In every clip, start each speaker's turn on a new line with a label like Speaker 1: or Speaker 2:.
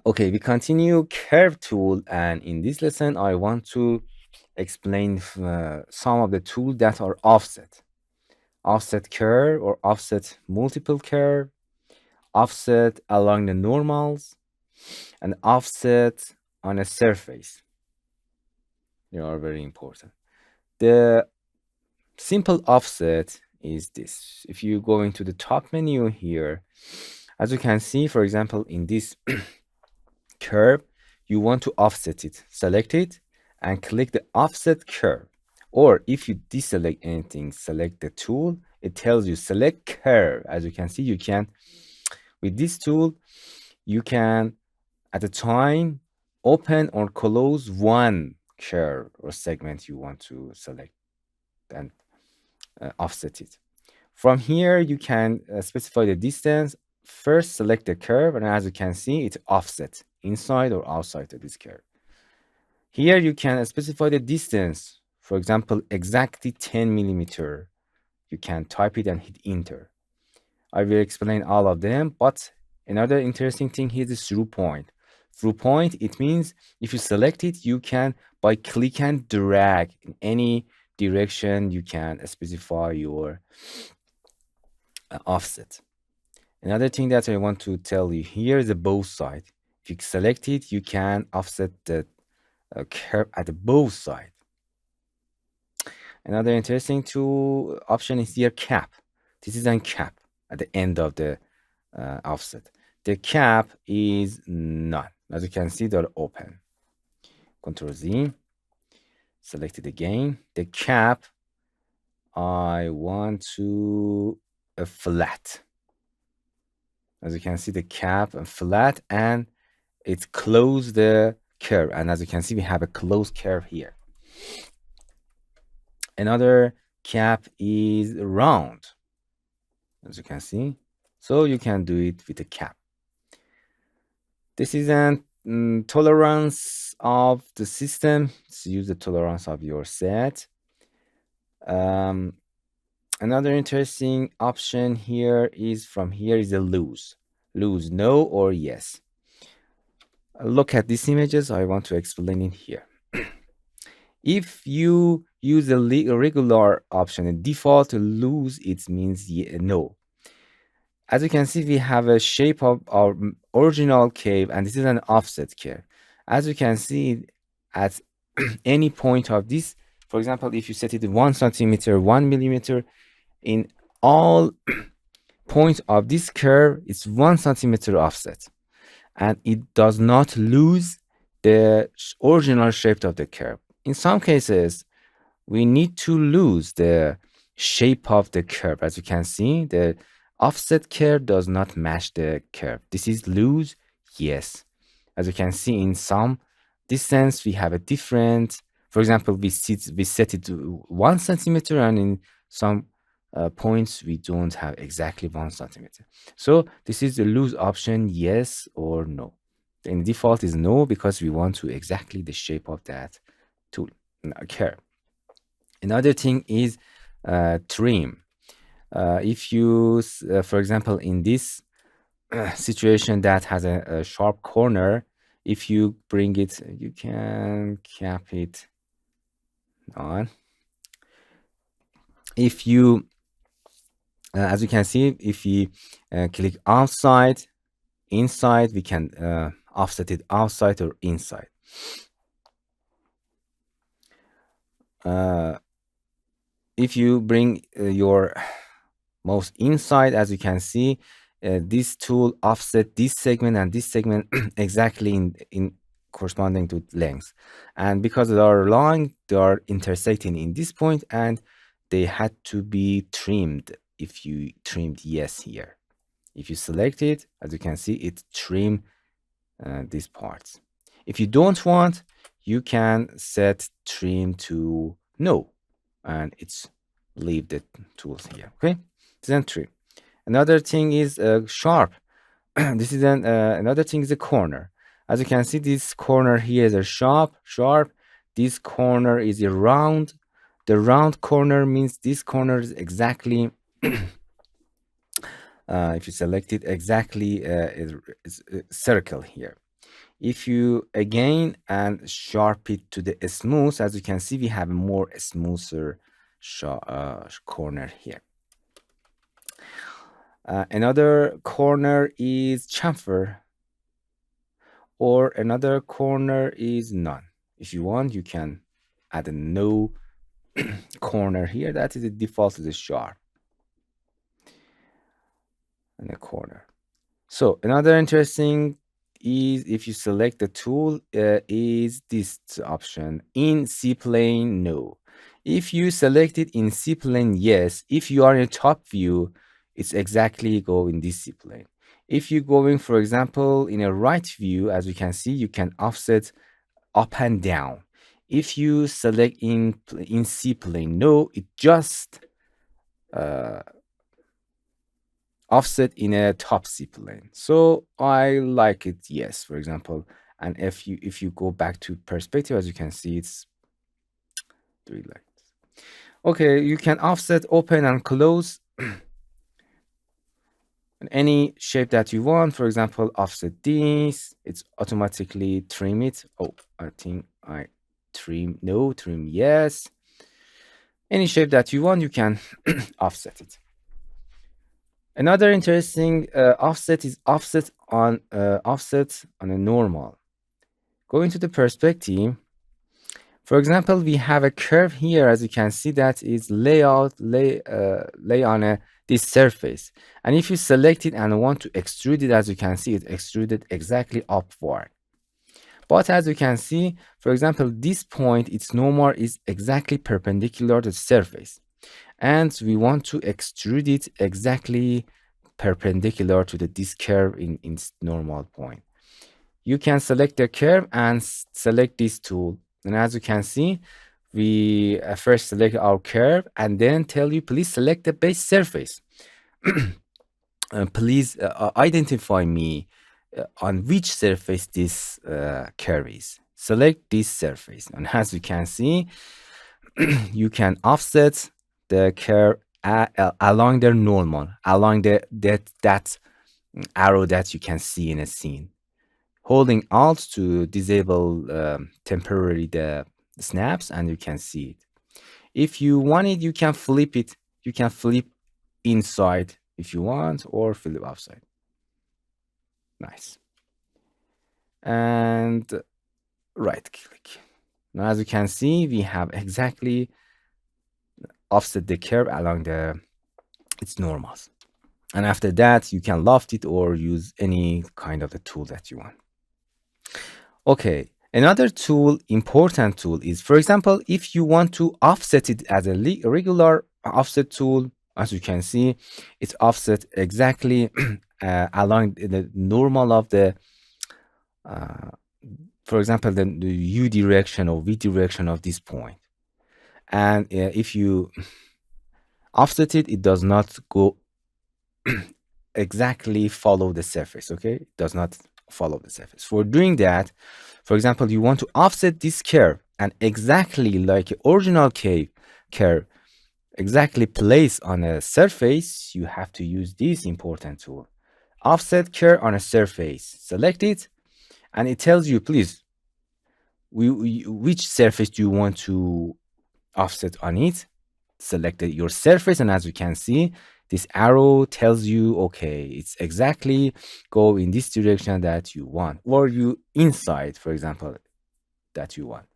Speaker 1: Okay, we continue curve tool, and in this lesson I want to explain some of the tools that are offset curve or offset multiple curve, offset along the normals, and offset on a surface. They are very important. The simple offset is this. If you go into the top menu here, as you can see, for example, in this curve, you want to offset it. Select it and click the offset curve. Or if you deselect anything, select the tool, it tells you select curve. As you can see, you can, with this tool, you can at a time open or close one curve or segment you want to select and offset it. From here, you can specify the distance. First, select the curve, and as you can see, it's offset inside or outside of this curve. Here, you can specify the distance. For example, exactly 10 millimeter. You can type it and hit enter. I will explain all of them, but another interesting thing here is through point. Through point, it means if you select it, you can, by click and drag in any direction, you can specify your offset. Another thing that I want to tell you here is the both side. If you select it, you can offset the curve at the both side. Another interesting tool option is here cap. This is a cap at the end of the offset. The cap is none. As you can see, they're open. Control Z. Select it again. The cap, I want to a flat. As you can see, the cap and flat, and it closed the curve. And as you can see, we have a closed curve here. Another cap is round, as you can see. So you can do it with a cap. This is an tolerance of the system. So use the tolerance of your set. Another interesting option here is from here is a lose no or yes. Look at these images. I want to explain it here. If you use a regular option, a default lose, it means no. As you can see, we have a shape of our original cave, and this is an offset curve. As you can see, at any point of this, for example, if you set it 1 centimeter, 1 millimeter, in all points of this curve, it's 1 centimeter offset, and it does not lose the original shape of the curve. In some cases, we need to lose the shape of the curve. As you can see, the offset curve does not match the curve. This is lose, yes. As you can see, in some distance, we have a different, for example, we set it to 1 centimeter, and in some points, we don't have exactly 1 centimeter. So this is the lose option, yes or no. The default is no, because we want to exactly the shape of that tool curve. Another thing is trim. If you, for example, in this situation that has a sharp corner, if you bring it, you can cap it on. If you, as you can see, if you click outside, inside, we can offset it outside or inside. If you bring your mouse inside, as you can see, this tool offset this segment and this segment exactly in corresponding to length. And because they are long, they are intersecting in this point, and they had to be trimmed if you trimmed yes here. If you select it, as you can see, it trim these parts. If you don't want, you can set trim to no, and it's leave the tools here. Okay, then trim. Another thing is sharp. This is another thing is a corner. As you can see, this corner here is a sharp. This corner is a round. The round corner means this corner is exactly if you select it exactly, is a circle here. If you again and sharp it to the smooth, as you can see, we have a more smoother corner here. Another corner is chamfer, or another corner is none. If you want, you can add a no corner here. That is the default to the sharp in the corner. So another interesting is if you select the tool is this option in C plane. No, if you select it in C plane, yes. If you are in a top view, it's exactly go in this C plane. If you're going, for example, in a right view, as you can see, you can offset up and down. If you select in C plane, no, it just offset in a top C plane. So I like it, yes, for example. And if you go back to perspective, as you can see, it's three lines. Okay, you can offset open and close in any shape that you want. For example, offset this, it's automatically trim it. Oh, I think I trim, no, trim, yes. Any shape that you want, you can offset it. Another interesting offset is offset on a normal. Going to the perspective, for example, we have a curve here, as you can see, that is lay on this surface. And if you select it and want to extrude it, as you can see, it's extruded exactly upward. But as you can see, for example, this point, its normal is exactly perpendicular to the surface. And we want to extrude it exactly perpendicular to this curve in its normal point. You can select the curve and select this tool. And as you can see, we first select our curve and then tell you, please select the base surface. Please identify me on which surface this curve is. Select this surface. And as you can see, you can offset the curve along the normal, along that arrow that you can see in a scene. Holding Alt to disable temporarily the snaps, and you can see it. If you want it, you can flip it. You can flip inside if you want, or flip outside. Nice. And right click. Now, as you can see, we have exactly offset the curve along its normals. And after that, you can loft it or use any kind of a tool that you want. Okay, another tool, important tool is, for example, if you want to offset it as a regular offset tool, as you can see, it's offset exactly along the normal of the, for example, the U direction or V direction of this point. And if you offset it, it does not go exactly follow the surface, okay? It does not follow the surface. For doing that, for example, you want to offset this curve and exactly like original curve, exactly place on a surface, you have to use this important tool. Offset curve on a surface. Select it, and it tells you, please, which surface do you want to offset on it. Select your surface, and as you can see, this arrow tells you, okay, it's exactly go in this direction that you want, or you inside, for example, that you want.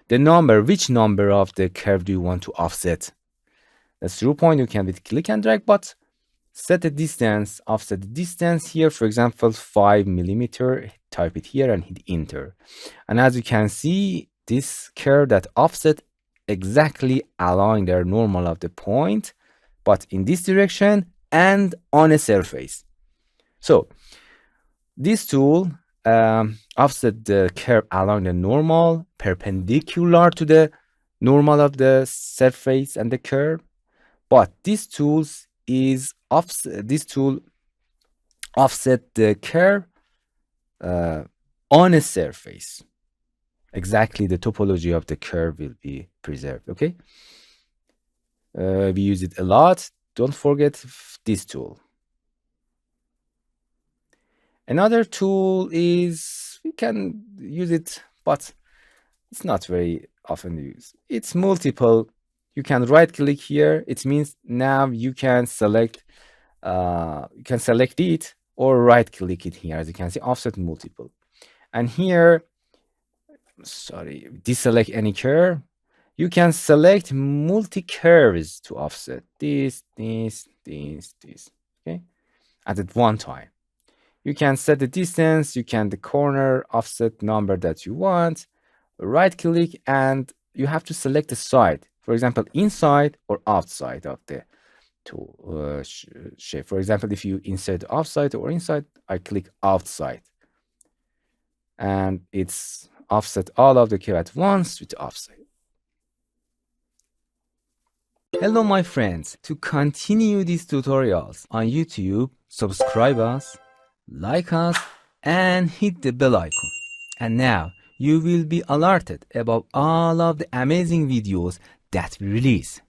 Speaker 1: The number, which number of the curve do you want to offset? The 0 point, you can with click and drag, but set the distance, offset the distance here, for example, 5 millimeter, type it here and hit enter. And as you can see, this curve that offset exactly along their normal of the point, but in this direction and on a surface. So this tool offset the curve along the normal, perpendicular to the normal of the surface and the curve. But this tool offset the curve on a surface. Exactly the topology of the curve will be preserved, okay? We use it a lot. Don't forget this tool. Another tool is You can use it, but it's not very often used. It's multiple. You can right click here. It means now you can select it or right click it here. As you can see, offset multiple. And here, sorry, deselect any curve. You can select multi curves to offset this, okay, at one time. You can set the distance, you can the corner offset number that you want, right click, and you have to select the side. For example, inside or outside of the tool shape. For example, if you insert outside or inside, I click outside. And it's offset all of the curve at once with offset. Hello my friends, to continue these tutorials on YouTube, subscribe us, like us, and hit the bell icon. And now you will be alerted about all of the amazing videos that we release.